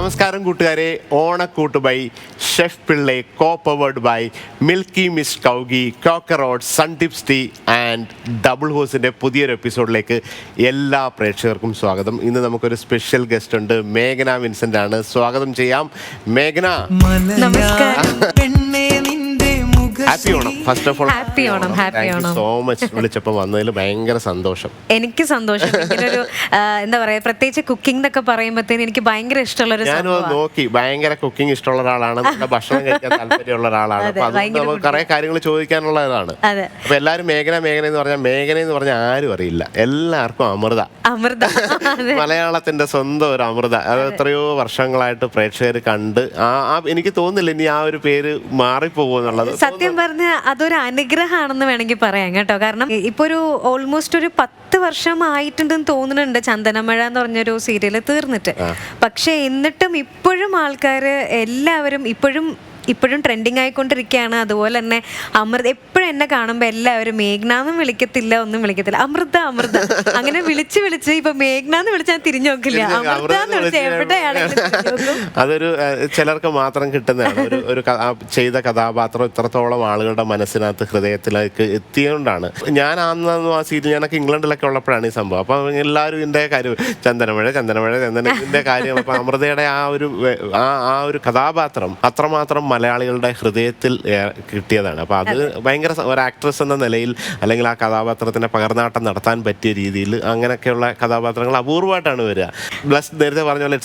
നമസ്കാരം കൂട്ടുകാരെ. Onakkoottu by chef Pillai, co powered by Milky Mist കൗഗി, കോക്കറോട്ട്, സൺടിപ്സ് ടീ ആൻഡ് ഡബിൾ ഹോസിൻ്റെ പുതിയൊരു എപ്പിസോഡിലേക്ക് എല്ലാ പ്രേക്ഷകർക്കും സ്വാഗതം. ഇന്ന് നമുക്കൊരു സ്പെഷ്യൽ ഗസ്റ്റ് ഉണ്ട്, മേഘന വിൻസെൻ്റ് ആണ്. സ്വാഗതം ചെയ്യാം മേഘന. Happy Onam. First of all happy Onam. Happy Onam. So much വിളിച്ചപ്പോൾ വന്നതിൽ ഭയങ്കര സന്തോഷം. എനിക്ക് സന്തോഷം. ഇങ്ങനൊരു എന്താ പറയാ, പ്രത്യേകിച്ച് കുക്കിംഗ് എന്നൊക്കെ പറയുമ്പോഴത്തേന് എനിക്ക് ഭയങ്കര ഇഷ്ടമുള്ള ഞാനും നോക്കി, ഭയങ്കര കുക്കിംഗ് ഇഷ്ടമുള്ള ഒരാളാണ്, നല്ല ഭക്ഷണം കഴിക്കാൻ താല്പര്യമുള്ള ഒരാളാണ്. അപ്പൊ അതുകൊണ്ട് നമുക്ക് കുറെ കാര്യങ്ങൾ ചോദിക്കാനുള്ളതാണ്. അപ്പൊ എല്ലാവരും മേഘന മേഘന എന്ന് പറഞ്ഞാൽ ആരും അറിയില്ല, എല്ലാവർക്കും അമൃത. മലയാളത്തിന്റെ സ്വന്തം ഒരു അമൃത. അത് എത്രയോ വർഷങ്ങളായിട്ട് പ്രേക്ഷകർ കണ്ട് എനിക്ക് തോന്നുന്നില്ല ഇനി ആ ഒരു പേര് മാറിപ്പോകുമെന്നുള്ളത്. സത്യം പറഞ്ഞ അതൊരു അനുഗ്രഹമാണെന്ന് വേണമെങ്കിൽ പറയാം കേട്ടോ. കാരണം ഇപ്പൊ ഒരു ഓൾമോസ്റ്റ് ഒരു 10 വർഷം ആയിട്ടുണ്ടെന്ന് തോന്നുന്നുണ്ട് ചന്ദനമഴ എന്ന് പറഞ്ഞൊരു സീരിയല് തീർന്നിട്ട്. പക്ഷെ എന്നിട്ടും ഇപ്പോഴും ആൾക്കാര് എല്ലാവരും ഇപ്പോഴും ട്രെൻഡിങ് ആയിക്കൊണ്ടിരിക്കുകയാണ്. അതുപോലെ തന്നെ അമൃത എപ്പോഴും എന്നെ കാണുമ്പോൾ എല്ലാവരും മേഘ്നാന്നും വിളിക്കത്തില്ല, ഒന്നും വിളിക്കത്തില്ല, അമൃത അമൃത അങ്ങനെ വിളിച്ച് ഇപ്പൊ മേഘ്നാന്ന് വിളിച്ചാൽ തിരിഞ്ഞു നോക്കില്ല, അമൃതാന്ന് വിളിച്ചാൽ എവിടെയാണെങ്കിലും. അതൊരു ചിലർക്ക് മാത്രം കിട്ടുന്നതാണ്. ഒരു ചെയ്ത കഥാപാത്രം ഇത്രത്തോളം ആളുകളുടെ മനസ്സിനകത്ത് ഹൃദയത്തിലേക്ക് എത്തിയതുകൊണ്ടാണ്. ഞാൻ അന്ന് ആ സീരിയൽ, ഞാനൊക്കെ ഇംഗ്ലണ്ടിലൊക്കെ ഉള്ളപ്പോഴാണ് ഈ സംഭവം. അപ്പം എല്ലാവരും ഇതിൻ്റെ കാര്യം ചന്ദനമഴ ഇതിൻ്റെ കാര്യം. അപ്പം അമൃതയുടെ ആ ഒരു കഥാപാത്രം അത്രമാത്രം മലയാളികളുടെ ഹൃദയത്തിൽ കിട്ടിയതാണ്. അപ്പോൾ അത് ഭയങ്കര ഒരു ആക്ട്രസ് എന്ന നിലയിൽ, അല്ലെങ്കിൽ ആ കഥാപാത്രത്തിനെ പകർന്നാട്ടം നടത്താൻ പറ്റിയ രീതിയിൽ അങ്ങനെയൊക്കെയുള്ള കഥാപാത്രങ്ങൾ അപൂർവമായിട്ടാണ് വരിക. നേരത്തെ പറഞ്ഞ പോലെ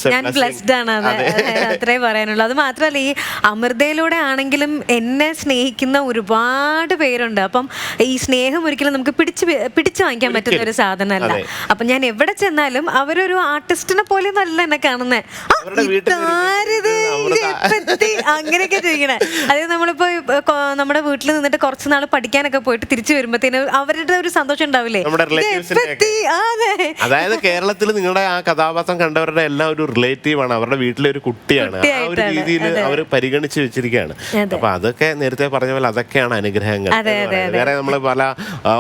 അത്രേ പറയാനുള്ളൂ. അത് മാത്രമല്ല, ഈ അമൃതയിലൂടെ ആണെങ്കിലും എന്നെ സ്നേഹിക്കുന്ന ഒരുപാട് പേരുണ്ട്. അപ്പം ഈ സ്നേഹം ഒരിക്കലും നമുക്ക് പിടിച്ചു വാങ്ങിക്കാൻ പറ്റുന്ന ഒരു സാധനമല്ല. അപ്പൊ ഞാൻ എവിടെ ചെന്നാലും അവരൊരു ആർട്ടിസ്റ്റിനെ പോലെ നല്ല എന്നെ കാണുന്നത്, അങ്ങനെയൊക്കെ ചോദിക്കണേ. അതായത് നമ്മളിപ്പോ നമ്മുടെ വീട്ടിൽ നിന്നിട്ട് കുറച്ച് നാൾ പഠിക്കാനൊക്കെ പോയിട്ട് തിരിച്ചു വരുമ്പോഴത്തേന് അവരുടെ ഒരു സന്തോഷം ഉണ്ടാവില്ലേ. അതായത് കേരളത്തിൽ നിങ്ങളുടെ ആ കഥാപാത്രം കണ്ടവരുടെ എല്ലാം ഒരു റിലേറ്റീവ് ആണ്, അവരുടെ വീട്ടിലെ ഒരു കുട്ടിയാണ്. ആ ഒരു രീതിയിൽ അവർ പരിഗണിച്ച് വെച്ചിരിക്കുകയാണ്. അപ്പൊ അതൊക്കെ നേരത്തെ പറഞ്ഞ പോലെ അതൊക്കെയാണ് അനുഗ്രഹങ്ങൾ. വേറെ നമ്മൾ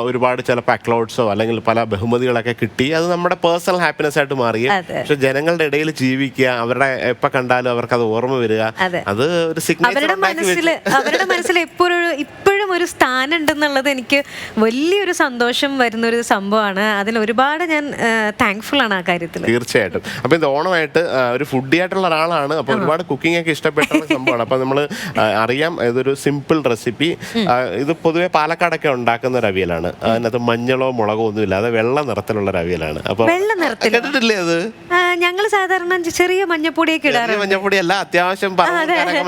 ഒരുപാട് ചിലപ്പോൾ അക്ലോഡ്സോ അല്ലെങ്കിൽ പല ബഹുമതികളൊക്കെ കിട്ടി, അത് നമ്മുടെ പേഴ്സണൽ ഹാപ്പിനെസ് ആയിട്ട് മാറി. പക്ഷെ ജനങ്ങളുടെ ഇടയിൽ ജീവിക്കുക, അവരുടെ എപ്പോ കണ്ടാലും അവർക്ക് അത് ഓർമ്മ വരിക, അത് ഒരു അവരുടെ മനസ്സിൽ ഇപ്പോഴും ഒരു സ്ഥാനം ഉണ്ടെന്നുള്ളത് എനിക്ക് വലിയൊരു സന്തോഷം വരുന്ന ഒരു സംഭവമാണ്. അതിൽ ഒരുപാട് ഞാൻ താങ്ക്ഫുൾ ആണ് ആ കാര്യത്തിൽ. തീർച്ചയായിട്ടും. അപ്പൊ ഇത് ഓണമായിട്ട് ഒരു ഫുഡി ആയിട്ടുള്ള ഒരാളാണ്. അപ്പൊ ഒരുപാട് കുക്കിംഗ് ഒക്കെ ഇഷ്ടപ്പെട്ട സംഭവമാണ്. അപ്പൊ നമ്മൾ അറിയാം, ഇതൊരു സിമ്പിൾ റെസിപ്പി. ഇത് പൊതുവെ പാലക്കാടൊക്കെ ഉണ്ടാക്കുന്ന ഒരു അവിയലാണ്. അതിനകത്ത് മഞ്ഞളോ മുളകോ ഒന്നും ഇല്ലാതെ വെള്ള നിറത്തിലുള്ള ഒരു അവിയലാണ്. അപ്പൊ കേട്ടിട്ടില്ലേ അത്? ഞങ്ങൾ സാധാരണ ചെറിയ മഞ്ഞപ്പൊടിയൊക്കെ ഇടാറുണ്ട്. മഞ്ഞപ്പൊടിയല്ല, അത്യാവശ്യം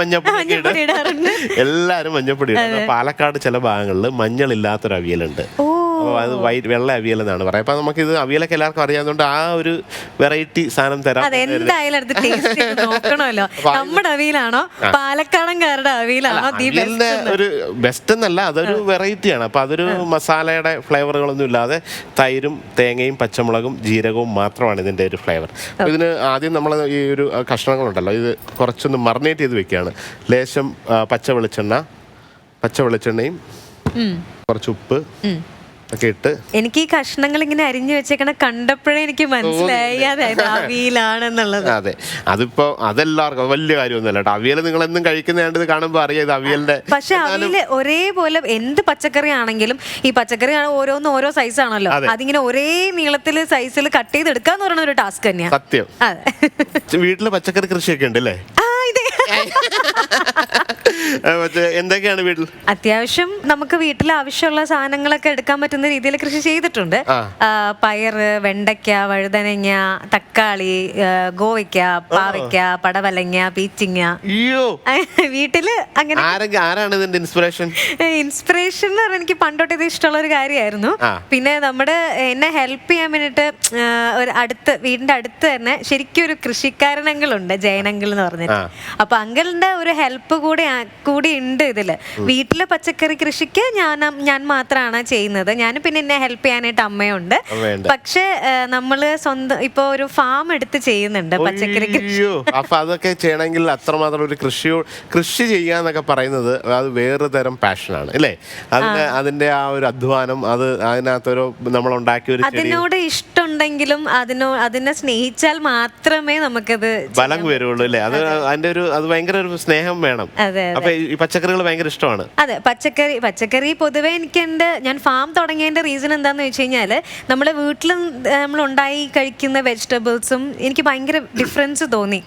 മഞ്ഞപ്പൊടി ഇടാറുണ്ട്. എല്ലാരും മഞ്ഞപ്പൊടി ഇടും. പാലക്കാട് ചില ഭാഗങ്ങളിൽ മഞ്ഞളില്ലാത്തൊരു അവിയലുണ്ട്. അത് വെള്ള അവിയൽ എന്നാണ് പറയാം. അപ്പൊ നമുക്ക് ഇത് അവിയലൊക്കെ എല്ലാവർക്കും അറിയാവുന്നതുകൊണ്ട് ആ ഒരു വെറൈറ്റി സാധനം തരാം. നമ്മുടെ അവിയലാണോ പാലക്കാടൻകാരുടെ അവിയലാണോ ഒരു ബെസ്റ്റ് എന്നല്ല, അതൊരു വെറൈറ്റിയാണ്. അപ്പൊ അതൊരു മസാലയുടെ ഫ്ലേവറുകളൊന്നും ഇല്ലാതെ തൈരും തേങ്ങയും പച്ചമുളകും ജീരകവും മാത്രമാണ് ഇതിന്റെ ഒരു ഫ്ലേവർ. ഇതിന് ആദ്യം നമ്മൾ ഈ ഒരു കഷ്ണങ്ങളുണ്ടല്ലോ, ഇത് കുറച്ചൊന്ന് മറിനേറ്റ് ചെയ്ത് വെക്കുകയാണ്. ലേശം പച്ച വെളിച്ചെണ്ണയും കുറച്ച് ഉപ്പ് ഒക്കെ ഇട്ട്. എനിക്ക് ഈ കഷ്ണങ്ങൾ ഇങ്ങനെ അരിഞ്ഞു വെച്ചേക്കണ കണ്ടപ്പോഴേ എനിക്ക് മനസ്സിലായി അവിയലാണെന്നുള്ളത്. അതെ, അതിപ്പോ അതെല്ലാവർക്കും വലിയ കാര്യമൊന്നുമല്ല കേട്ടോ. അവിയൽ നിങ്ങൾ എന്നും കഴിക്കുന്നതാണ്ട് കാണുമ്പോൾ അറിയാം ഇത് അവിയലിന്റെ. പക്ഷെ അവിയല് ഒരേപോലെ എന്ത് പച്ചക്കറി ആണെങ്കിലും, ഈ പച്ചക്കറി ഓരോന്നും ഓരോ സൈസ് ആണല്ലോ, അതിങ്ങനെ ഒരേ നീളത്തില് സൈസിൽ കട്ട് ചെയ്തെടുക്കാന്ന് പറയുന്ന ഒരു ടാസ്ക് തന്നെയാണ്. സത്യം. വീട്ടില് പച്ചക്കറി കൃഷിയൊക്കെ ഉണ്ട് അല്ലേ? എന്തൊക്കെയാണ് വീട്ടിൽ? അത്യാവശ്യം നമുക്ക് വീട്ടിൽ ആവശ്യമുള്ള സാധനങ്ങളൊക്കെ എടുക്കാൻ പറ്റുന്ന രീതിയിൽ കൃഷി ചെയ്തിട്ടുണ്ട്. പയറ്, വെണ്ടയ്ക്ക, വഴുതനങ്ങ, തക്കാളി, ഗോവയ്ക്ക, പാവയ്ക്ക, പടവലങ്ങ, പീച്ചിങ്ങ. വീട്ടില് അങ്ങനെ. ആരാണ് ഇതിന്റെ ഇൻസ്പിറേഷൻ എന്ന് പറഞ്ഞാൽ എനിക്ക് പണ്ടോട്ട് ഇത് ഇഷ്ടമുള്ള ഒരു കാര്യമായിരുന്നു. പിന്നെ എന്നെ ഹെൽപ്പ് ചെയ്യാൻ വേണ്ടിട്ട് വീടിന്റെ അടുത്ത് തന്നെ ശരിക്കും ഒരു കൃഷിക്കാരനങ്ങളുണ്ട്, ജയനങ്ങൾ എന്ന് പറഞ്ഞിട്ട്. അപ്പൊ അങ്കിളിന്റെ ഒരു ഹെൽപ്പ് കൂടി ഉണ്ട് ഇതില്. വീട്ടിലെ പച്ചക്കറി കൃഷിക്ക് ഞാൻ മാത്രമാണ് ചെയ്യുന്നത്. ഞാൻ പിന്നെ എന്നെ ഹെൽപ്പ് ചെയ്യാനായിട്ട് അമ്മയുണ്ട്. പക്ഷെ നമ്മള് സ്വന്തം ഇപ്പൊ ഒരു ഫാം എടുത്ത് ചെയ്യുന്നുണ്ട് പച്ചക്കറി കൃഷി. അപ്പൊ അതൊക്കെ ചെയ്യണമെങ്കിൽ അത്രമാത്രം ഒരു കൃഷി ചെയ്യാന്നൊക്കെ പറയുന്നത് അത് വേറെ തരം പാഷനാണ് അല്ലേ? അതിന്റെ ആ ഒരു അധ്വാനം, അത് അതിനകത്തൊരു നമ്മളുണ്ടാക്കിയ ഒരു അതിനോട് ഇഷ്ടം എന്നുണ്ടെങ്കിലും അതിനെ സ്നേഹിച്ചാൽ മാത്രമേ നമുക്കത് ബലം വരുള്ളൂ അല്ലേ? അത് അതിന്റെ അത് ഭയങ്കര ഒരു സ്നേഹം വേണം. അപ്പൊ ഈ പച്ചക്കറികൾ ഭയങ്കര ഇഷ്ടമാണ്. അതെ, പച്ചക്കറി പൊതുവെ ഞാൻ ഫാം തുടങ്ങിയതിന്റെ റീസൺ എന്താന്ന് വെച്ച് കഴിഞ്ഞാല് നമ്മളെ വീട്ടിൽ നമ്മൾ ഉണ്ടായി കഴിക്കുന്ന വെജിറ്റബിൾസും എനിക്ക് ഭയങ്കര ഡിഫറൻസ് തോന്നി.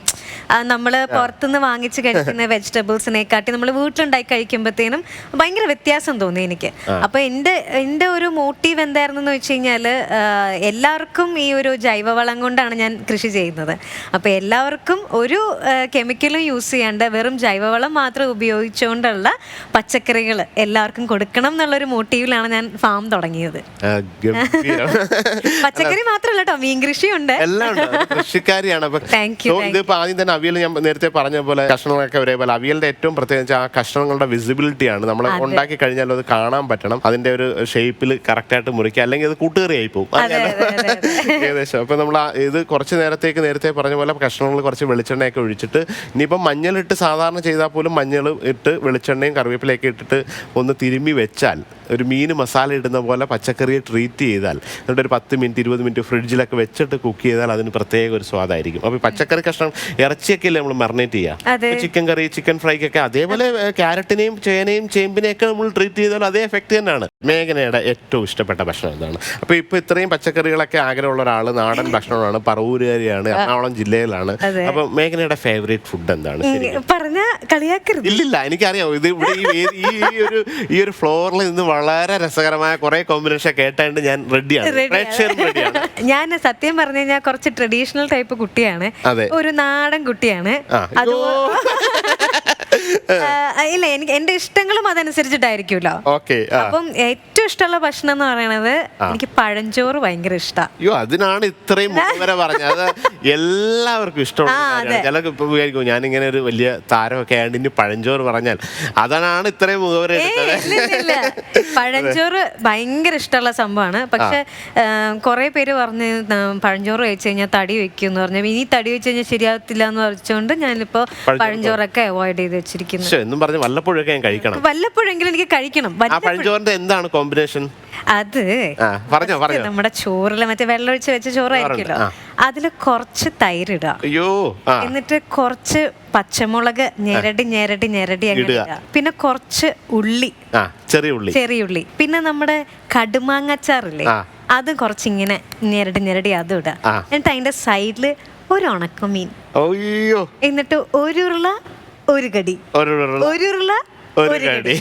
നമ്മൾ പുറത്തുനിന്ന് വാങ്ങിച്ച് കഴിക്കുന്ന വെജിറ്റബിൾസിനെക്കാട്ടി നമ്മൾ വീട്ടിലുണ്ടായി കഴിക്കുമ്പോഴത്തേനും ഭയങ്കര വ്യത്യാസം തോന്നി എനിക്ക്. അപ്പൊ എൻ്റെ ഒരു മോട്ടീവ് എന്തായിരുന്നു വെച്ച് കഴിഞ്ഞാല് എല്ലാവർക്കും ഈ ഒരു ജൈവവളം കൊണ്ടാണ് ഞാൻ കൃഷി ചെയ്യുന്നത്. അപ്പൊ എല്ലാവർക്കും ഒരു കെമിക്കലും യൂസ് ചെയ്യാണ്ട് വെറും ജൈവവളം മാത്രം ഉപയോഗിച്ചുകൊണ്ടുള്ള പച്ചക്കറികൾ എല്ലാവർക്കും കൊടുക്കണം എന്നുള്ളൊരു മോട്ടീവിലാണ് ഞാൻ ഫാം തുടങ്ങിയത്. പച്ചക്കറി മാത്രമല്ല കേട്ടോ, മീൻ കൃഷിയുണ്ട്, എല്ലാം കൃഷിക്കാരിയാണ്. ഇതിപ്പോ ആദ്യം തന്നെ അവിയൽ ഞാൻ നേരത്തെ പറഞ്ഞ പോലെ കഷ്ണങ്ങളൊക്കെ ഒരേപോലെ. അവിയലിന്റെ ഏറ്റവും പ്രത്യേകിച്ച് ആ കഷ്ണങ്ങളുടെ വിസിബിലിറ്റിയാണ്. നമ്മൾ ഉണ്ടാക്കി കഴിഞ്ഞാൽ അത് കാണാൻ പറ്റണം, അതിന്റെ ഒരു ഷേപ്പിൽ കറക്റ്റ് ആയിട്ട് മുറിക്കുക, അല്ലെങ്കിൽ അത് കൂട്ടുകറിയായി പോകും ഏകദേശം. അപ്പൊ നമ്മൾ ഇത് കുറച്ച് നേരത്തെ പറഞ്ഞ പോലെ കഷ്ണങ്ങൾ കുറച്ച് വെളിച്ചെണ്ണയൊക്കെ ഒഴിച്ചിട്ട്, ഇനിയിപ്പം മഞ്ഞളിട്ട് സാധാരണ ചെയ്താൽ പോലും മഞ്ഞൾ ഇട്ട് വെളിച്ചെണ്ണയും കറിവേപ്പിലയൊക്കെ ഇട്ടിട്ട് ഒന്ന് തിരുമ്മി വെച്ചാൽ, ഒരു മീൻ മസാല ഇടുന്ന പോലെ പച്ചക്കറിയെ ട്രീറ്റ് ചെയ്താൽ, എന്നിട്ട് ഒരു 10 മിനിറ്റ് 20 മിനിറ്റ് ഫ്രിഡ്ജിലൊക്കെ വെച്ചിട്ട് കുക്ക് ചെയ്താൽ അതിന് പ്രത്യേക ഒരു സ്വാദായിരിക്കും. അപ്പോൾ പച്ചക്കറി കഷ്ണം, ഇറച്ചിയൊക്കെ അല്ലേ നമ്മൾ മറിനേറ്റ് ചെയ്യുക, ചിക്കൻ കറി, ചിക്കൻ ഫ്രൈക്കൊക്കെ അതേപോലെ ക്യാരറ്റിനെയും ചേനയും ചേമ്പിനെയൊക്കെ നമ്മൾ ട്രീറ്റ് ചെയ്താൽ അതേ എഫക്റ്റ് തന്നെയാണ്. മേഘനയുടെ ഏറ്റവും ഇഷ്ടപ്പെട്ട ഭക്ഷണം എന്താണ്? അപ്പോൾ ഇപ്പോൾ ഇത്രയും പച്ചക്കറികളൊക്കെ ആഗ്രഹമുള്ള ഒരാൾ, നാടൻ ഭക്ഷണമാണ്, പറവൂരുകാരിയാണ്, എറണാകുളം ജില്ലയിലാണ്. അപ്പോൾ മേഘനയുടെ ഫേവറേറ്റ് ഫുഡ് എന്താണ്? ഇല്ലില്ല, എനിക്കറിയാം. ഇത് ഇവിടെ ഈ ഒരു ഫ്ലോറിൽ നിന്ന് വളരെ രസകരമായ കുറെ കോമ്പിനേഷൻ കേട്ടാണ്ട് ഞാൻ റെഡിയാണ്. ഞാൻ സത്യം പറഞ്ഞു കഴിഞ്ഞാൽ കുറച്ച് ട്രഡീഷണൽ ടൈപ്പ് കുട്ടിയാണ്, ഒരു നാടൻ കുട്ടിയാണ്. ഇല്ല, എനിക്ക് എന്റെ ഇഷ്ടങ്ങളും അതനുസരിച്ചിട്ടായിരിക്കുമല്ലോ. അപ്പം ഏറ്റവും ഇഷ്ടമുള്ള ഭക്ഷണം എന്ന് പറയുന്നത് എനിക്ക് പഴഞ്ചോറ് ഭയങ്കര ഇഷ്ടമാണ്. അയ്യോ, അതിനാണ് ഇത്രയും വരെ പറഞ്ഞത്. എല്ലാവർക്കും ഇഷ്ടമാണ്. ചിലർക്ക് ഇപ്പൊ വിചാരിക്കും ഞാനിങ്ങനെ ഒരു വലിയ താരമൊക്കെ ആയതുകൊണ്ട് ഇനി പഴഞ്ചോറ് പറഞ്ഞാൽ അതാണ് ഇത്രയും മുഖവര. പഴഞ്ചോറ് ഭയങ്കര ഇഷ്ടമുള്ള സംഭവമാണ്. പക്ഷെ കുറെ പേര് പറഞ്ഞ് പഴഞ്ചോറ് കഴിച്ചു കഴിഞ്ഞാൽ തടി വെക്കും എന്ന് പറഞ്ഞു. ഇനി തടി വെച്ച് കഴിഞ്ഞാൽ ശരിയാകത്തില്ല എന്ന് പറഞ്ഞുകൊണ്ട് ഞാനിപ്പോ പഴഞ്ചോറൊക്കെ അവോയ്ഡ് ചെയ്ത് വെച്ചിരിക്കുന്നു. വല്ലപ്പോഴൊക്കെ ഞാൻ കഴിക്കണം, വല്ലപ്പോഴെങ്കിലും എനിക്ക് കഴിക്കണം. പഴഞ്ചോറിന്റെ എന്താണ് കോമ്പിനേഷൻ? അത് നമ്മുടെ ചോറില് മറ്റേ വെള്ളമൊഴിച്ച് വെച്ച ചോറായിരിക്കുമല്ലോ, അതില് കുറച്ച് തൈര് ഇടുക, എന്നിട്ട് കുറച്ച് പച്ചമുളക് ഞെരടി അങ്ങനെ, പിന്നെ കുറച്ച് ഉള്ളി, ചെറിയ ഉള്ളി, പിന്നെ നമ്മുടെ കടുമാങ്ങച്ചാറില്ലേ അത് കുറച്ചിങ്ങനെ ഞെരടി അതും ഇടുക. എന്നിട്ട് അതിന്റെ സൈഡില് ഒരു ഉണക്കമീൻ, എന്നിട്ട് ഒരു ഉരുള ഒരു കടി, ഒരു ഉരുള ഒരു കടി.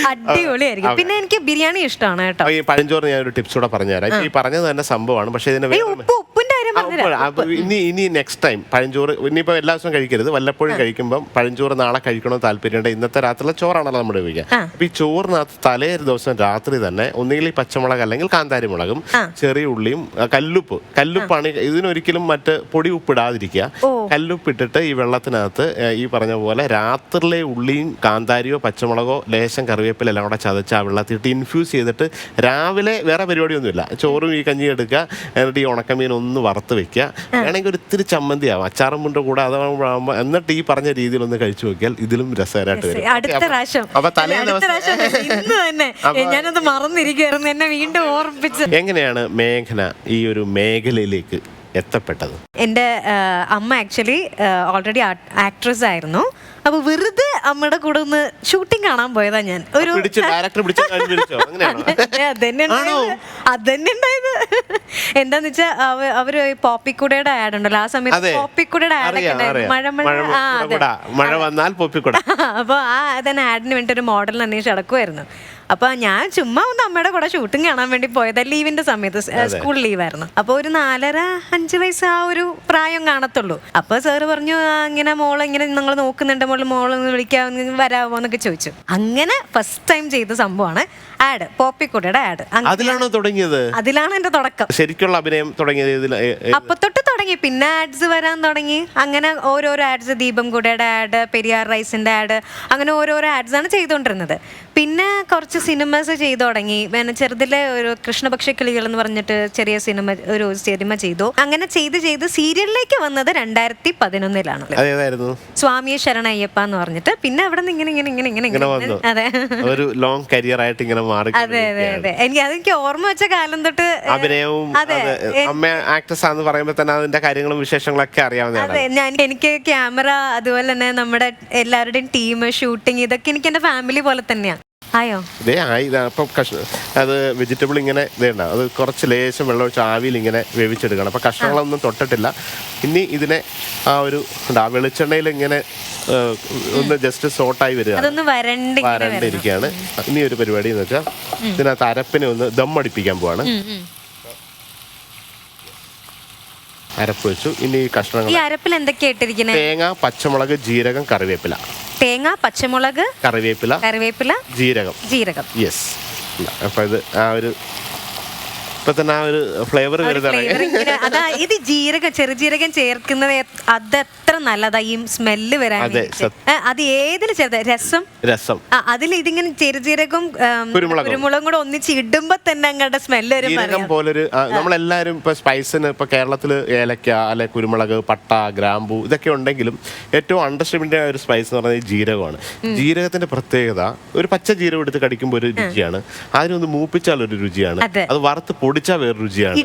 അടിപൊളിയായിരിക്കും. പിന്നെ എനിക്ക് ബിരിയാണി ഇഷ്ടമാണ് കേട്ടോ. ഈ പഴഞ്ചോറ് ഞാൻ ഒരു ടിപ്സ് കൂടെ പറഞ്ഞുതരാം. ഈ പറഞ്ഞത് തന്നെ സംഭവമാണ്, പക്ഷെ ഇതിന് ഉപ്പിന്റെ ഇനി നെക്സ്റ്റ് ടൈം പഴഞ്ചോറ് ഇനിയിപ്പോ എല്ലാ ദിവസവും കഴിക്കരുത്, വല്ലപ്പോഴും കഴിക്കുമ്പോൾ പഴഞ്ചോറ് നാളെ കഴിക്കണമെന്ന് താല്പര്യമുണ്ട്. ഇന്നത്തെ രാത്രിയിലെ ചോറാണല്ലോ നമ്മുടെ ഉപയോഗിക്കുക. അപ്പൊ ഈ ചോറിനകത്ത് തലേ ദിവസം രാത്രി തന്നെ ഒന്നുകിൽ ഈ പച്ചമുളക് അല്ലെങ്കിൽ കാന്താരി മുളകും ചെറിയ ഉള്ളിയും കല്ലുപ്പാണ് ഇതിനൊരിക്കലും മറ്റ് പൊടി ഉപ്പിടാതിരിക്കുക. കല്ലുപ്പിട്ടിട്ട് ഈ വെള്ളത്തിനകത്ത് ഈ പറഞ്ഞ പോലെ രാത്രിയിലെ ഉള്ളിയും കാന്താരിയോ പച്ചമുളകോ ലേശം കറിവേപ്പില എല്ലാം കൂടെ ചതച്ച് ആ വെള്ളത്തിട്ട് ഇൻഫ്യൂസ് ചെയ്തിട്ട് രാവിലെ വേറെ പരിപാടിയൊന്നുമില്ല, ചോറും ഈ കഞ്ഞി എടുക്കുക, എന്നിട്ട് ഈ ഉണക്കമീൻ ഒന്ന് വറുത്ത് വെക്കുക, വേണമെങ്കിൽ ഒരു ഇത്തിരി ചമ്മന്തി ആവും അച്ചാറും മുണ്ട് കൂടെ അതാകുമ്പോൾ, എന്നിട്ട് ഈ പറഞ്ഞ രീതിയിൽ ഒന്ന് കഴിച്ചു നോക്കിയാൽ ഇതിലും രസകരമായിട്ട് വരും. അപ്പൊ ഞാനത് മറന്നിരിക്കുകയായിരുന്നു, എന്നെ വീണ്ടും ഓർമ്മിപ്പിച്ച്. എങ്ങനെയാണ് മേഘന ഈ ഒരു മേഖലയിലേക്ക് എത്തപ്പെട്ടത്? എൻ്റെ അമ്മ ആക്ച്വലി ഓൾറെഡി ആക്ട്രസ് ആയിരുന്നു. അപ്പൊ വെറുതെ അമ്മയുടെ കൂടെ ഒന്ന് ഷൂട്ടിംഗ് കാണാൻ പോയതാ ഞാൻ. ഒരു അതന്നെ ഉണ്ടായത്. എന്താന്ന് വെച്ചാ അവര് പോപ്പിക്കുടയുടെ ആഡ് ഉണ്ടല്ലോ, ആ സമയത്ത് പോപ്പിക്കുടയുടെ ആഡ് മഴ വന്നാൽ പോപ്പിക്കുട. അപ്പൊ അതന്നെ ആഡിന് വേണ്ടി ഒരു മോഡൽ അന്വേഷിച്ച് നടക്കുമായിരുന്നു. അപ്പൊ ഞാൻ ചുമ്മാ ഒന്ന് അമ്മയുടെ കൂടെ ഷൂട്ടിംഗ് കാണാൻ വേണ്ടി പോയത്, ലീവിന്റെ സമയത്ത്, സ്കൂൾ ലീവായിരുന്നു. അപ്പൊ ഒരു 4.5 വയസ്സ് ആ ഒരു പ്രായം കാണത്തുള്ളൂ. അപ്പൊ സാറ് പറഞ്ഞു ഇങ്ങനെ മോളിങ്ങനെ നിങ്ങൾ നോക്കുന്നുണ്ട്, മോളൊന്ന് വിളിക്കാൻ വരാമോ എന്നൊക്കെ ചോദിച്ചു. അങ്ങനെ ഫസ്റ്റ് ടൈം ചെയ്ത സംഭവമാണ് ആഡ്, പോപ്പിക്കുടയുടെ ആഡ്. അതിലാണോ തുടങ്ങിയത്? അതിലാണ് എന്റെ തുടക്കം. ശരിക്കുള്ള അഭിനയം തുടങ്ങിയത് അപ്പൊ തൊട്ട് തുടങ്ങി. പിന്നെ ആഡ്സ് വരാൻ തുടങ്ങി. അങ്ങനെ ഓരോരോ ആഡ്സ്, ദീപം കുടയുടെ ആഡ്, പെരിയാർ റൈസിന്റെ ആഡ്, അങ്ങനെ ഓരോരോ ആഡ്സ് ആണ് ചെയ്തുകൊണ്ടിരുന്നത്. പിന്നെ കുറച്ച് കുറച്ച് സിനിമസ് ചെയ്തു തുടങ്ങി. പിന്നെ ചെറുതിലെ ഒരു കൃഷ്ണപക്ഷ കിളികൾ എന്ന് പറഞ്ഞിട്ട് ചെറിയ സിനിമ ചെയ്തു. അങ്ങനെ ചെയ്ത് സീരിയലിലേക്ക് വന്നത് 2011 അതേതായിരുന്നു? സ്വാമിയെ ശരണയ്യപ്പ എന്ന് പറഞ്ഞിട്ട്. പിന്നെ അവിടെ നിന്ന് ഇങ്ങനെ അതെ ഒരു ലോങ് കരിയർ ആയിട്ട് ഇങ്ങനെ മാറി. അതെ എനിക്ക് ഓർമ്മ വെച്ച കാലം തൊട്ട് അഭിനയവും അമ്മ ആക്ട്രസ് ആണെന്ന് പറയുമ്പോൾ തന്നെ അതിന്റെ കാര്യങ്ങളും വിശേഷങ്ങളൊക്കെ അറിയാവുന്നതാണ്. അതെ എനിക്ക് ക്യാമറ, അതുപോലെ തന്നെ നമ്മുടെ എല്ലാവരുടെയും ടീം, ഷൂട്ടിങ്, ഇതൊക്കെ എനിക്ക് എന്റെ ഫാമിലി പോലെ തന്നെയാണ്. ആയോ ഇതേ ആയി. അപ്പം അത് വെജിറ്റബിൾ ഇങ്ങനെ ഇതേണ്ട, അത് കുറച്ച് ലേശം വെള്ളം ഒഴിച്ച് ആവിയിൽ ഇങ്ങനെ വേവിച്ചെടുക്കണം. അപ്പം കഷ്ണങ്ങളൊന്നും തൊട്ടിട്ടില്ല. ഇനി ഇതിനെ ആ ഒരു വെളിച്ചെണ്ണയിൽ ഇങ്ങനെ ഒന്ന് ജസ്റ്റ് സോട്ടായി വരിക, വരണ്ടിരിക്കുകയാണ്. ഇനി ഒരു പരിപാടി എന്ന് വെച്ചാൽ ഇതിനകത്ത് അരപ്പിനെ ഒന്ന് ദമ്മടിപ്പിക്കാൻ പോവാണ്. അരപ്പ് വെച്ചു. ഇനി ഈ കഷ്ണങ്ങൾ, ഈ അരപ്പിൽ എന്തൊക്കെയാ ഇട്ടിരിക്കുന്നത്? തേങ്ങ, പച്ചമുളക്, ജീരകം, കറിവേപ്പില. തേങ്ങ, പച്ചമുളക്, കറിവേപ്പില, ജീരകം. യെസ്. അപ്പൊ ഇത് ആ ഒരു ഇപ്പൊ തന്നെ ആ ഒരു ഫ്ലേവർ അതാ ഇത് ചെറുജീരകം ചേർക്കുന്നത് അതത്ര നല്ലതാ ഈ സ്മെല്ല് വരാൻ. അത് ഏതിൽ ചേർത്ത രസം അതിൽ ഇതിങ്ങനെ ചെറുജീരകം കുരുമുളകും കൂടെ ഒന്നിച്ച് ഇടുമ്പോ തന്നെ അങ്ങോട്ട് സ്മെല്ല് വരും. പോലൊരു നമ്മളെല്ലാരും ഇപ്പൊ സ്പൈസിന് ഇപ്പൊ കേരളത്തില് ഏലക്ക, അല്ലെ കുരുമുളക്, പട്ട, ഗ്രാമ്പു ഇതൊക്കെ ഉണ്ടെങ്കിലും ഏറ്റവും അണ്ടർസ്റ്റാൻഡിന്റെ ഒരു സ്പൈസ് എന്ന് പറയുന്നത് ജീരകമാണ്. ജീരകത്തിന്റെ പ്രത്യേകത, ഒരു പച്ച ജീരകം എടുത്ത് കടിക്കുമ്പോൾ ഒരു രുചിയാണ്, അതിനൊന്ന് മൂപ്പിച്ചാൽ ഒരു രുചിയാണ്, അത് വറുത്ത് പൊടിച്ചാൽ വേറെ രുചിയാണ്,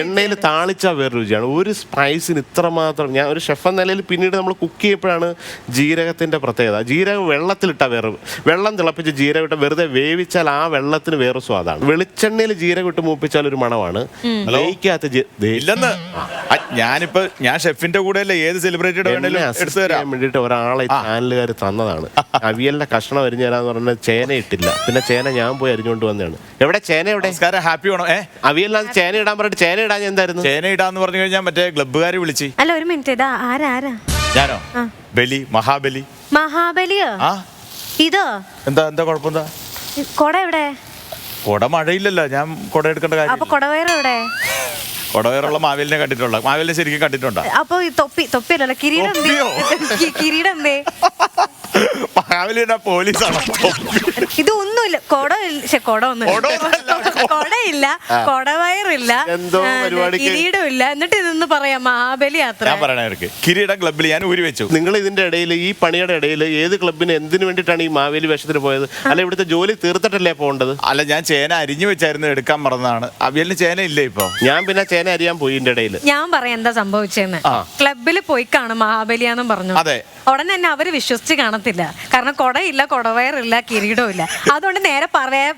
എണ്ണയിൽ താളിച്ചാൽ വേറെ രുചിയാണ്. ഒരു സ്പൈസിന് ഇത്രമാത്രം, ഞാൻ ഒരു ഷെഫ് എന്ന നിലയിൽ പിന്നീട് നമ്മൾ കുക്ക് ചെയ്യപ്പോഴാണ് ജീരകത്തിന്റെ പ്രത്യേകത. ജീരകം വെള്ളത്തിലിട്ടാൽ വേറെ, വെള്ളം തിളപ്പിച്ച് ജീരകം ഇട്ട് വെറുതെ വേവിച്ചാൽ ആ വെള്ളത്തിന് വേറെ സ്വാദാണ്. വെളിച്ചെണ്ണയിൽ ജീരകം ഇട്ട് മൂപ്പിച്ചാൽ ഒരു മണമാണ്. ഇല്ലെന്ന് ഞാൻ ഷെഫിന്റെ കൂടെ അല്ലേ ഏത് സെലിബ്രേറ്റഡ് വേണ്ടിട്ട് ഒരാളെ ചാനലുകാർ തന്നതാണ്. അവിയലിന്റെ കഷ്ണം അരിഞ്ഞു തരാന്ന് പറഞ്ഞാൽ ചേന ഇട്ടില്ല. പിന്നെ ചേന ഞാൻ പോയി അരിഞ്ഞുകൊണ്ട് വന്നതാണ്. എവിടെ ചേന? എവിടെ? ഹാപ്പി ആണോ? അവിയലിനാ ചേന ഇടാൻ പറഞ്ഞിട്ട് ചേന ഇടാൻ എന്തായിരുന്നു? ചേന ഇടാന്ന് പറഞ്ഞു കഴിഞ്ഞാൽ മറ്റേ ക്ലബ്ബുകാര് വിളിച്ച്. അല്ല ഒരു മിനിറ്റ്, ഇതാ ആരാ? ഞാനോ? ബലി, മഹാബലിയോ? ഇതോ എന്താ കുഴപ്പമെന്താ? കൊട എവിടെ? കൊട മഴയില്ലല്ലോ, ഞാൻ കൊട എടുക്കേണ്ട കാര്യം. അപ്പൊ കൊടവയർ എവിടെ? കൊടവയറുള്ള മാവേലിനെ കണ്ടിട്ടുണ്ടോ? മാവേലിനെ ശരിക്കും കണ്ടിട്ടുണ്ടോ? അപ്പൊ തൊപ്പിയല്ലോ, കിരീടം എന്തേ? മാവേലിയുടെ പോലീസാണോ? ഇതൊന്നുമില്ല, കൊടയില്ല, കൊടവയറില്ല, കിരീടമില്ല, എന്നിട്ട് ഇതൊന്ന് പറയാം മഹാബലി യാത്ര. ഞാൻ പറയണവർക്ക് കിരീടം ക്ലബ്ബിൽ ഞാൻ ഊരി വെച്ചു. നിങ്ങൾ ഇതിന്റെ ഇടയിൽ, ഈ പണിയുടെ ഇടയിൽ ഏത് ക്ലബിന് എന്തിനു വേണ്ടിയിട്ടാണ് ഈ മാവേലി വേഷത്തിന് പോയത്? അല്ല ഇവിടുത്തെ ജോലി തീർത്തിട്ടല്ലേ പോകേണ്ടത്? അല്ല, ഞാൻ ചേന അരിഞ്ഞു വെച്ചായിരുന്നു, എടുക്കാൻ മറന്നതാണ്. അവിയലിന് ചേന ഇല്ലേ ഇപ്പൊ? ഞാൻ പിന്നെ ചേന അരിയാൻ പോയി ഇതിന്റെ ഇടയിൽ. ഞാൻ പറയാം എന്താ സംഭവിച്ചെന്ന്. ക്ലബിൽ പോയി കാണും മഹാബലിയാന്നും പറഞ്ഞു. അതെ, ഉടനെ തന്നെ അവര് വിശ്വസിച്ച് കാണത്തില്ല. കാരണം കൊടയില്ല, കൊടവയറില്ല, കിരീടവും ഇല്ല. അതുകൊണ്ട് നേരെ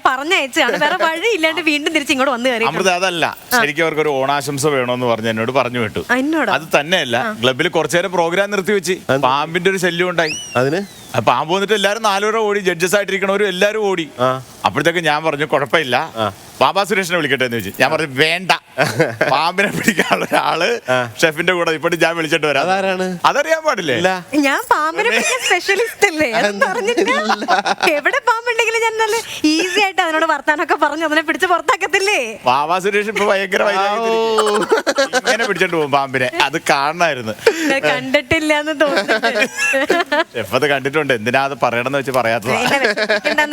പറഞ്ഞയച്ചാണ്, വേറെ വഴി ഇല്ലാണ്ട് വീണ്ടും തിരിച്ച് ഇങ്ങോട്ട് വന്ന് കയറി. അമൃത, അതല്ല ശരിക്കും അവർക്ക് ഒരു ഓണാശംസ വേണോന്ന് പറഞ്ഞ് എന്നോട് പറഞ്ഞു വിട്ടു. അത് തന്നെയല്ല, ക്ലബിൽ കുറച്ചു നേരം പ്രോഗ്രാം നിർത്തി വെച്ച് പാമ്പിന്റെ ഒരു ശല്യം ഉണ്ടായി. അതിന് പാമ്പ് വന്നിട്ട് എല്ലാരും 4 പേരെ ഓടി, ജഡ്ജസ് ആയിട്ടിരിക്കണവരും എല്ലാരും ഓടി. അപ്പോഴത്തേക്ക് ഞാൻ പറഞ്ഞു കുഴപ്പമില്ല, ബാബാ സുരേഷിനെ വിളിക്കട്ടെ എന്ന് വെച്ച്. ഞാൻ പറഞ്ഞു വേണ്ട, പാമ്പിനെ പിടിക്കാനുള്ള ഒരാള് ഷെഫിന്റെ കൂടെ ഇപ്പോഴും ഞാൻ വിളിച്ചിട്ട് വരാം. അതറിയാൻ പാടില്ലേ? ഞാൻ പാമ്പിനെ സ്പെഷ്യലിസ്റ്റ് അല്ലേ, എവിടെ പാമ്പുണ്ടെങ്കിലും ഞാൻ നല്ല ഈസി ആയിട്ട് അതിനോട് വർത്താനൊക്കെ പറഞ്ഞു അതിനെ പിടിച്ച് പുറത്താക്കത്തില്ലേ. ബാബാ സുരേഷ് ഇപ്പൊ ഭയങ്കര ഇങ്ങനെ പിടിച്ചോണ്ട് പോകും പാമ്പിനെ. അത് കാണണമായിരുന്നു. കണ്ടിട്ടില്ല എന്ന് തോന്നുന്നു. ഷെഫ് അത് കണ്ടിട്ടുണ്ട്, എന്തിനാ അത് പറയണമെന്ന് വെച്ച് പറയാത്തത്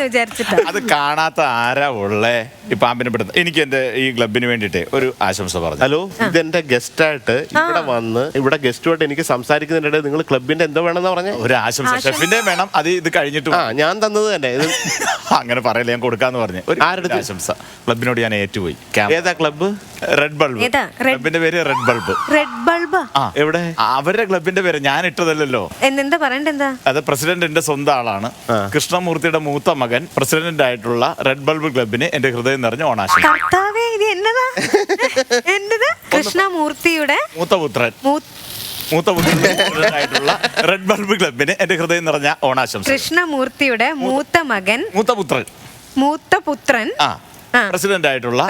വിചാരിച്ചിട്ട്. അത് കാണാത്ത ആരാ ഉള്ളേ ഈ പാമ്പിനെ പെടുന്നത്? എനിക്ക് എന്റെ ഈ ക്ലബിന് വേണ്ടിട്ട് ഒരു ആശംസ പറഞ്ഞു. ഹലോ, ഇതെന്റെ ഗസ്റ്റ് ആയിട്ട് ഇവിടെ വന്ന് ഇവിടെ ഗസ്റ്റുമായിട്ട് എനിക്ക് സംസാരിക്കുന്നതിനിടെ നിങ്ങൾ ക്ലബിന്റെ എന്തോ വേണമെന്ന് പറഞ്ഞ ഒരു ആശംസ ഷെഫിന്റെ വേണം. അത് ഇത് കഴിഞ്ഞിട്ട് ഞാൻ തന്നത് തന്നെ. ഇത് അങ്ങനെ പറയല്ലേ, ഞാൻ കൊടുക്കാന്ന് പറഞ്ഞു. ആരുടെ ആശംസ ക്ലബിനോട് ഞാൻ ഏറ്റുപോയി. ഏതാ ക്ലബ്ബ്? Red bulb. ക്ലബിന്റെ പേര് റെഡ് ബൾബ്. റെഡ് ബൾബ് എവിടെ? അവരുടെ ക്ലബിന്റെ പേര് ഞാൻ ഇട്ടതല്ലോ. എന്താ പറയണ്ടെന്താ? അത് പ്രസിഡന്റിന്റെ സ്വന്തം ആളാണ്. കൃഷ്ണമൂർത്തിയുടെ മൂത്ത മകൻ പ്രസിഡന്റ് ആയിട്ടുള്ള റെഡ് ബൾബ് ക്ലബിന് എന്റെ ഹൃദയം നിറഞ്ഞ ഓണാശംസ. കൃഷ്ണമൂർത്തിയുടെ മൂത്തപുത്രനായിട്ടുള്ള റെഡ് ബൾബ് ക്ലബിന് എന്റെ ഹൃദയം നിറഞ്ഞ ഓണാശംസ. കൃഷ്ണമൂർത്തിയുടെ മൂത്തപുത്രൻ പ്രസിഡന്റ് ആയിട്ടുള്ള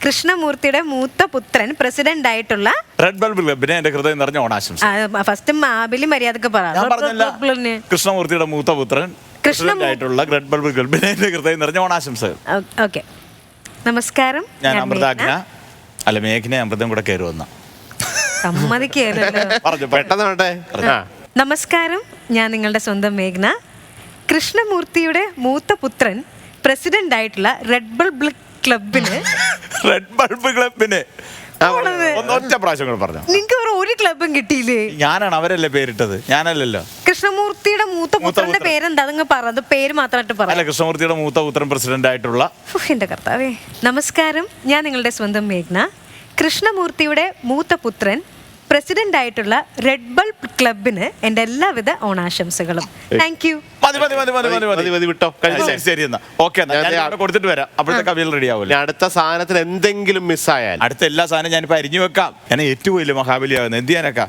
കൃഷ്ണമൂർത്തിയുടെ മൂത്തപുത്രൻ പ്രസിഡന്റ് ആയിട്ടുള്ള റെഡ് ബൾബ് ക്ലബിന് എന്റെ ഹൃദയം നിറഞ്ഞ ഓണാശംസ. ഫസ്റ്റ് മാബലി മര്യാദക്ക് പറഞ്ഞില്ല. കൃഷ്ണമൂർത്തിയുടെ മൂത്തപുത്രൻ പ്രസിഡന്റ് ആയിട്ടുള്ള റെഡ് ബൾബ് ക്ലബിന് എന്റെ ഹൃദയം നിറഞ്ഞ ഓണാശംസകൾ. ഓക്കെ, നമസ്കാരം. ഞാൻ അമൃതാജ്ഞ, അല്ല മേഘ്ന അമൃതം കൂടെ കയറി വന്ന സമ്മതിക്കല്ലോ. പെട്ടെന്ന്. നമസ്കാരം, ഞാൻ നിങ്ങളുടെ സ്വന്തം മേഘ്ന. കൃഷ്ണമൂർത്തിയുടെ മൂത്ത പുത്രൻ പ്രസിഡന്റ് ആയിട്ടുള്ള റെഡ് ബൾബ് ക്ലബിന് റെഡ് ബൾബ് ക്ലബിന് ഒറ്റ പ്രാവശ്യം കൂടെ പറഞ്ഞു. നിങ്ങൾക്ക് വേറെ ഒരു ക്ലബും കിട്ടിയില്ലേ? ഞാനാണ്, അവരല്ലേ പേരിട്ടത്, ഞാനല്ലല്ലോ. കൃഷ്ണമൂർത്തിയുടെ മൂത്ത പുത്രന്റെ പേരെന്താ? നിങ്ങൾ പറഞ്ഞത് പേര് മാത്രമായിട്ട് അല്ല, പറയാം. കൃഷ്ണമൂർത്തിയുടെ മൂത്ത പുത്രൻ പ്രസിഡന്റ് ആയിട്ടുള്ള. എന്റെ കർത്താവേ. നമസ്കാരം, ഞാൻ നിങ്ങളുടെ സ്വന്തം മേഘ്ന. കൃഷ്ണമൂർത്തിയുടെ മൂത്ത പുത്രൻ പ്രസിഡന്റ് ആയിട്ടുള്ള റെഡ് ബൾബ് ക്ലബിന് എന്റെ എല്ലാവിധ ഓണാശംസകളും. Thank you. വിട്ടോ. ശരി എന്നാ ഓക്കെ, കൊടുത്തിട്ട് വരാം. അപ്പോഴത്തെ അവിയൽ റെഡി ആവില്ല. അടുത്ത സാധനത്തിന് എന്തെങ്കിലും മിസ്സായാൽ അടുത്ത എല്ലാ സാധനം ഞാനിപ്പോ അരിഞ്ഞു വെക്കാം. ഞാൻ ഏറ്റുപോയില്ലേ മഹാബലിയാകുന്നത്, എന്ത് ചെയ്യാനൊക്കെ.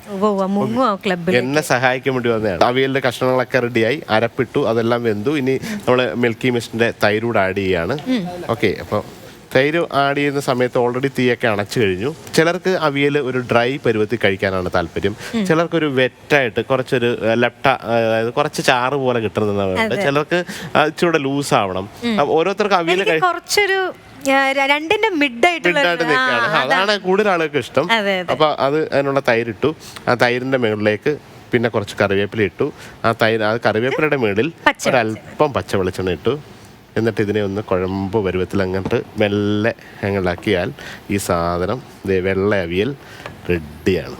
ക്ലബിൽ എന്നെ സഹായിക്കാൻ വേണ്ടി വന്നതാണ്. അവിയലിന്റെ കഷ്ണങ്ങളൊക്കെ റെഡിയായി, അരപ്പിട്ടു, അതെല്ലാം വെന്തു. ഇനി നമ്മൾ മിൽക്കി മിസ്റ്റിന്റെ തൈരൂടെ ആഡ് ചെയ്യാണ്. ഓക്കെ, അപ്പോൾ തൈര് ആഡ് ചെയ്യുന്ന സമയത്ത് ഓൾറെഡി തീയൊക്കെ അണച്ചു കഴിഞ്ഞു. ചിലർക്ക് അവിയൽ ഒരു ഡ്രൈ പരുവത്തിൽ കഴിക്കാനാണ് താല്പര്യം. ചിലർക്കൊരു വെറ്റായിട്ട് കുറച്ചൊരു ലെപ്റ്റ, അതായത് കുറച്ച് ചാറ് പോലെ കിട്ടുന്നതുണ്ട്. ചിലർക്ക് ഇച്ചിരി ലൂസ് ആവണം. ഓരോരുത്തർക്ക് അവിയൽ കുറച്ചൊരു രണ്ടിന്റെ മിഡായിട്ട് നിൽക്കുകയാണ്. അതാണ് കൂടുതൽ ആളുകൾക്ക് ഇഷ്ടം. അപ്പൊ അത് അതിനുള്ള തൈരിട്ടു. ആ തൈരിന്റെ മുകളിലേക്ക് പിന്നെ കുറച്ച് കറിവേപ്പില ഇട്ടു. ആ കറിവേപ്പിലയുടെ മുകളിൽ ഒരല്പം പച്ച വെളിച്ചെണ്ണ ഇട്ടു. എന്നിട്ട് ഇതിനെ ഒന്ന് കുഴമ്പ് പരുവത്തിൽ അങ്ങോട്ട് മെല്ലെ അങ്ങോട്ടാക്കിയാൽ ഈ സാധനം വെള്ള അവിയൽ റെഡിയാണ്.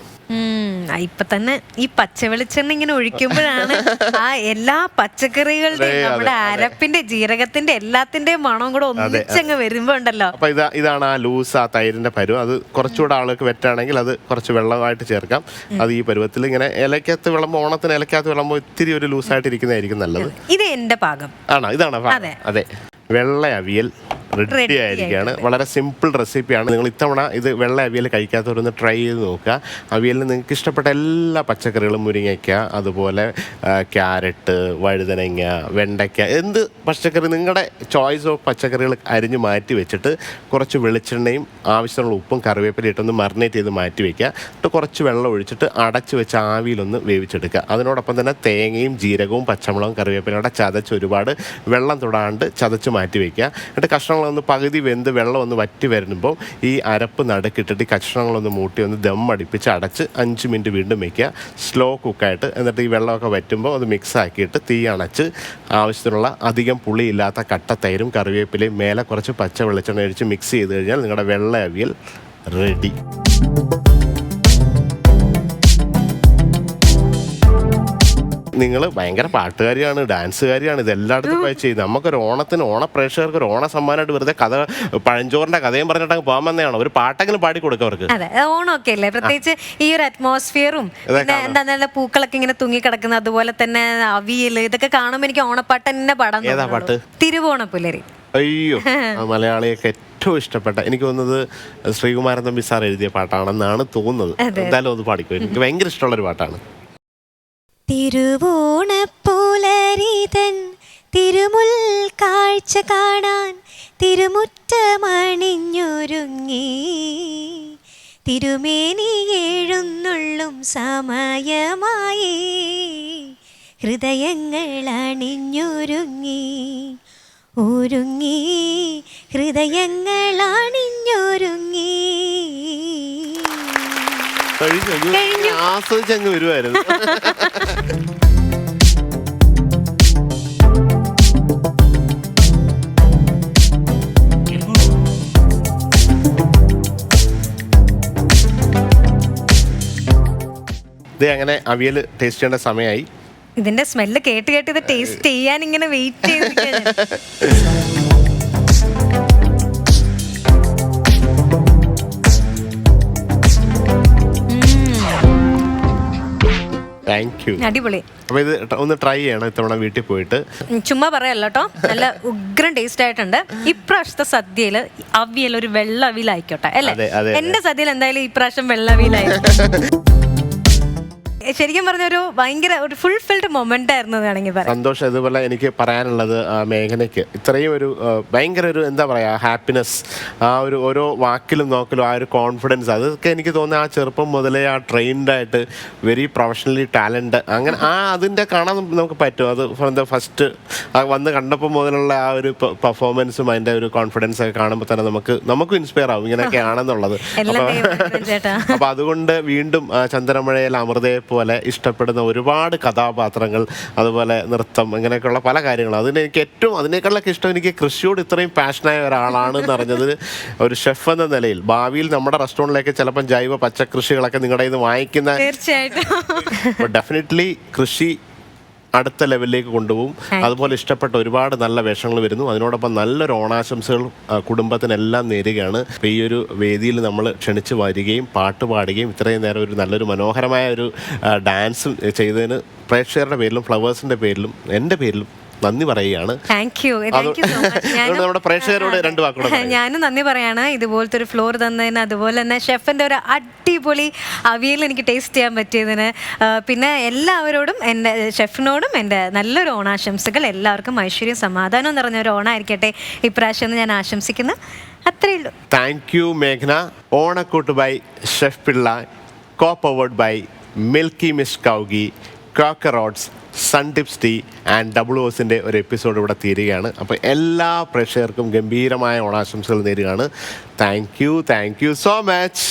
ഇപ്പൊ തന്നെ ഈ പച്ച വെളിച്ചെണ്ണ ഇങ്ങനെ ഒഴിക്കുമ്പോഴാണ് ആ എല്ലാ പച്ചക്കറികളുടെയും നമ്മുടെ അരപ്പിന്റെ ജീരകത്തിന്റെ എല്ലാത്തിന്റെയും മണം കൂടെ ഒന്നിച്ചങ്ങ് വരുമ്പോ ഉണ്ടല്ലോ. അപ്പൊ ഇതാണ് ആ ലൂസ്, ആ തൈരിന്റെ പരുവം. അത് കുറച്ചുകൂടെ ആളുകൾക്ക് വെറ്റാണെങ്കിൽ അത് കുറച്ച് വെള്ളമായിട്ട് ചേർക്കാം. അത് ഈ പരുവത്തിൽ ഇങ്ങനെ ഇലക്കകത്ത് വിളമ്പോ, ഓണത്തിന് ഇലക്കകത്ത് വിളമ്പോ ഇത്തിരി ഒരു ലൂസായിട്ട് ഇരിക്കുന്നതായിരിക്കും നല്ലത്. ഇത് എന്റെ പാകം ആണോ? ഇതാണ് അതെ. വെള്ള അവിയൽ റെഡി ആയിരിക്കുകയാണ്. വളരെ സിമ്പിൾ റെസിപ്പിയാണ്. നിങ്ങൾ ഇത്തവണ ഇത് വെള്ള അവിയൽ കഴിക്കാത്തവരൊന്ന് ട്രൈ ചെയ്ത് നോക്കുക. അവിയലിന് നിങ്ങൾക്ക് ഇഷ്ടപ്പെട്ട എല്ലാ പച്ചക്കറികളും, മുരിങ്ങയ്ക്ക, അതുപോലെ ക്യാരറ്റ്, വഴുതനങ്ങ, വെണ്ടയ്ക്ക, എന്ത് പച്ചക്കറി നിങ്ങളുടെ ചോയ്സ് ഓഫ് പച്ചക്കറികൾ അരിഞ്ഞ് മാറ്റി വെച്ചിട്ട് കുറച്ച് വെളിച്ചെണ്ണയും ആവശ്യമുള്ള ഉപ്പും കറിവേപ്പില ഇട്ടൊന്ന് മറിനേറ്റ് ചെയ്ത് മാറ്റി വയ്ക്കുക. എന്നിട്ട് കുറച്ച് വെള്ളം ഒഴിച്ചിട്ട് അടച്ച് വെച്ച് ആവിയിലൊന്ന് വേവിച്ചെടുക്കുക. അതിനോടൊപ്പം തന്നെ തേങ്ങയും ജീരകവും പച്ചമുളകും കറിവേപ്പിലയുടെ ചതച്ച് ഒരുപാട് വെള്ളം തൊടാണ്ട് ചതച്ച് മാറ്റി വയ്ക്കുക. എന്നിട്ട് കഷ്ണങ്ങളൊന്ന് പകുതി വെന്ത് വെള്ളം ഒന്ന് വറ്റി വരുമ്പോൾ ഈ അരപ്പ് നടുക്കിട്ടിട്ട് കഷ്ണങ്ങളൊന്ന് മൂട്ടി ഒന്ന് ദം അടിപ്പിച്ച് അടച്ച് 5 മിനിറ്റ് വീണ്ടും വയ്ക്കുക, സ്ലോ കുക്കായിട്ട്. എന്നിട്ട് ഈ വെള്ളമൊക്കെ വറ്റുമ്പോൾ അത് മിക്സ് ആക്കിയിട്ട് തീ അണച്ച് ആവശ്യത്തിനുള്ള അധികം പുളിയില്ലാത്ത കട്ട തൈരും കറിവേപ്പിലയും മേലെ കുറച്ച് പച്ച വെളിച്ചെണ്ണ ഒഴിച്ച് മിക്സ് ചെയ്ത് കഴിഞ്ഞാൽ നിങ്ങളുടെ വെള്ള അവിയൽ റെഡി. നിങ്ങൾ ഭയങ്കര പാട്ടുകാരിയാണ്, ഡാൻസുകാരിയാണ്, ഇതെല്ലായിടത്തും പോയി ചെയ്ത് നമുക്കൊരു ഓണത്തിന് പ്രേക്ഷകർക്ക് ഒരു ഓണ സമ്മാനമായിട്ട് വെറുതെ പഴഞ്ചോറിന്റെ കഥയും പറഞ്ഞിട്ട് പോകാൻ വന്നതാണ്. ഒരു പാട്ടെങ്കിലും പാടി കൊടുക്കും അവർക്ക്. അതെ, ഓണമൊക്കെ അല്ലേ, പ്രത്യേകിച്ച് ഈ ഒരു അറ്റ്മോസ്ഫിയറും എന്താ നല്ല പൂക്കളൊക്കെ ഇങ്ങനെ തൂങ്ങിക്കിടക്കുന്ന, അതുപോലെ തന്നെ അവിയൽ, ഇതൊക്കെ കാണുമ്പോൾ എനിക്ക് ഓണപ്പാട്ട് തന്നെ പാടാൻ. ഏതാ പാട്ട്? തിരുവോണപ്പുലരി. അയ്യോ, മലയാളിയൊക്കെ ഏറ്റവും ഇഷ്ടപ്പെട്ട, എനിക്ക് തോന്നുന്നത് ശ്രീകുമാരൻ തമ്പി സാർ എഴുതിയ പാട്ടാണെന്നാണ് തോന്നുന്നത്. എന്തായാലും അത് പാടിക്കോ, എനിക്ക് ഭയങ്കര ഇഷ്ടമുള്ളൊരു പാട്ടാണ്. തിരുവോണപ്പുലരിതൻ തിരുമുൽ കാഴ്ച കാണാൻ തിരുമുറ്റമണിഞ്ഞൊരുങ്ങി തിരുമേനി എഴുന്നള്ളും സമയമായി ഹൃദയങ്ങൾ അണിഞ്ഞൊരുങ്ങി ഒരുങ്ങി ഹൃദയങ്ങൾ അണിഞ്ഞൊരുങ്ങി. ആസ്വദിച്ചങ്ങ് വരുമായിരുന്നു. ഇത് അങ്ങനെ അവിയൽ ടേസ്റ്റ് ചെയ്യേണ്ട സമയമായി. ഇതിന്റെ സ്മെല്ല് കേട്ട് കേട്ട് ഇത് ടേസ്റ്റ് ചെയ്യാൻ ഇങ്ങനെ വെയിറ്റ് ചെയ്തിരിക്കുകയാണ്. Thank you. അടിപൊളി. അപ്പൊ ഇത് ഒന്ന് ട്രൈ ചെയ്യണം ഇത്തവണ വീട്ടിൽ പോയിട്ട്. ചുമ്മാ പറയല്ലോ കേട്ടോ, നല്ല ഉഗ്രൻ ടേസ്റ്റ് ആയിട്ടുണ്ട്. ഇപ്രാവശ്യത്തെ സദ്യയില് അവിയൽ ഒരു വെള്ള അവിയലായിക്കോട്ടെ അല്ലേ? എന്റെ സദ്യയിൽ എന്തായാലും ഇപ്രാവശ്യം വെള്ള അവിയലായിരിക്കും. ശരിക്കും പറഞ്ഞ ഒരു ഭയങ്കര ഒരു ഫുൾഫിൽഡ് മൊമെന്റ് ആയിരുന്നു വേണമെങ്കിൽ പറയാം. സന്തോഷം. ഇതുപോലെ എനിക്ക് പറയാനുള്ളത് മേഘനയ്ക്ക് ഇത്രയും ഒരു ഭയങ്കര ഒരു എന്താ പറയാ ഹാപ്പിനെസ്, ആ ഒരു ഓരോ വാക്കിലും നോക്കലും ആ ഒരു കോൺഫിഡൻസ്, അതൊക്കെ എനിക്ക് തോന്നുന്നത് ആ ചെറുപ്പം മുതലേ ആ ട്രെയിൻഡ് ആയിട്ട് വെരി പ്രൊഫഷണലി ടാലന്റ്, അങ്ങനെ അതിൻ്റെ കാണാൻ നമുക്ക് പറ്റും. അത് ഫ്രം ദ ഫസ്റ്റ് വന്ന് കണ്ടപ്പോൾ മുതലുള്ള ആ ഒരു പെർഫോമൻസും അതിൻ്റെ ഒരു കോൺഫിഡൻസ് ഒക്കെ കാണുമ്പോൾ തന്നെ നമുക്കും ഇൻസ്പയർ ആവും ഇങ്ങനെയൊക്കെ ആണെന്നുള്ളത്. അപ്പൊ അതുകൊണ്ട് വീണ്ടും ചന്ദ്രമഴയിൽ അമൃതയെ പോലെ അതുപോലെ ഇഷ്ടപ്പെടുന്ന ഒരുപാട് കഥാപാത്രങ്ങൾ, അതുപോലെ നൃത്തം, അങ്ങനെയൊക്കെയുള്ള പല കാര്യങ്ങളും. എനിക്ക് ഏറ്റവും അതിനേക്കാളൊക്കെ ഇഷ്ടം എനിക്ക് കൃഷിയോട് ഇത്രയും പാഷനായ ഒരാളാണ് എന്ന് അറിഞ്ഞത്. ഒരു ഷെഫ് എന്ന നിലയിൽ ഭാവിയിൽ നമ്മുടെ റെസ്റ്റോറൻറ്റിലേക്ക് ചിലപ്പം ജൈവ പച്ചക്കൃഷികളൊക്കെ നിങ്ങളുടെ കയ്യിൽ നിന്ന് വാങ്ങിക്കുന്ന തീർച്ചയായിട്ടും ഡെഫിനറ്റ്ലി കൃഷി അടുത്ത ലെവലിലേക്ക് കൊണ്ടുപോകും. അതുപോലെ ഇഷ്ടപ്പെട്ട ഒരുപാട് നല്ല വേഷങ്ങൾ വരുന്നു. അതിനോടൊപ്പം നല്ലൊരു ഓണാശംസകൾ കുടുംബത്തിനെല്ലാം നേരുകയാണ്. അപ്പോൾ ഈ ഒരു വേദിയിൽ നമ്മൾ ക്ഷണിച്ച് വരികയും പാട്ട് പാടുകയും ഇത്രയും നേരം ഒരു നല്ലൊരു മനോഹരമായ ഒരു ഡാൻസും ചെയ്തതിന് പ്രേക്ഷകരുടെ പേരിലും ഫ്ലവേഴ്സിൻ്റെ പേരിലും എൻ്റെ പേരിലും നന്ദി പറയുകയാണ്. Thank you so much. നമ്മുടെ പ്രേക്ഷകരോട് രണ്ട് വാക്കുകൂടെ ഞാനും നന്ദി പറയാണ് ഇതുപോലത്തെ ഒരു ഫ്ലോർ തന്നതിന്, അതുപോലെ തന്നെ ഷെഫിൻ്റെ ഒരു അടിപൊളി അവിയൽ എനിക്ക് ടേസ്റ്റ് ചെയ്യാൻ പറ്റിയതിന്, പിന്നെ എല്ലാവരോടും എൻ്റെ ഷെഫിനോടും എൻ്റെ നല്ലൊരു ഓണാശംസകൾ. എല്ലാവർക്കും ഐശ്വര്യം സമാധാനവും നിറഞ്ഞ ഒരു ഓണമായിരിക്കട്ടെ ഇപ്രാവശ്യം എന്ന് ഞാൻ ആശംസിക്കുന്നു. അത്രയേ ഉള്ളൂ. താങ്ക് യു മേഘ്ന. Onakkoottu by chef Pillai, co powered by Milky Mist കൗഗി, ക്രോക്കറോട്സ്, സൺടിപ്സ് ടീ ആൻഡ് WOSൻ്റെ ഒരു എപ്പിസോഡ് ഇവിടെ തീരുകയാണ്. അപ്പോൾ എല്ലാ പ്രേക്ഷകർക്കും ഗംഭീരമായ ഓണാശംസകൾ നേരുകയാണ്. Thank you so much.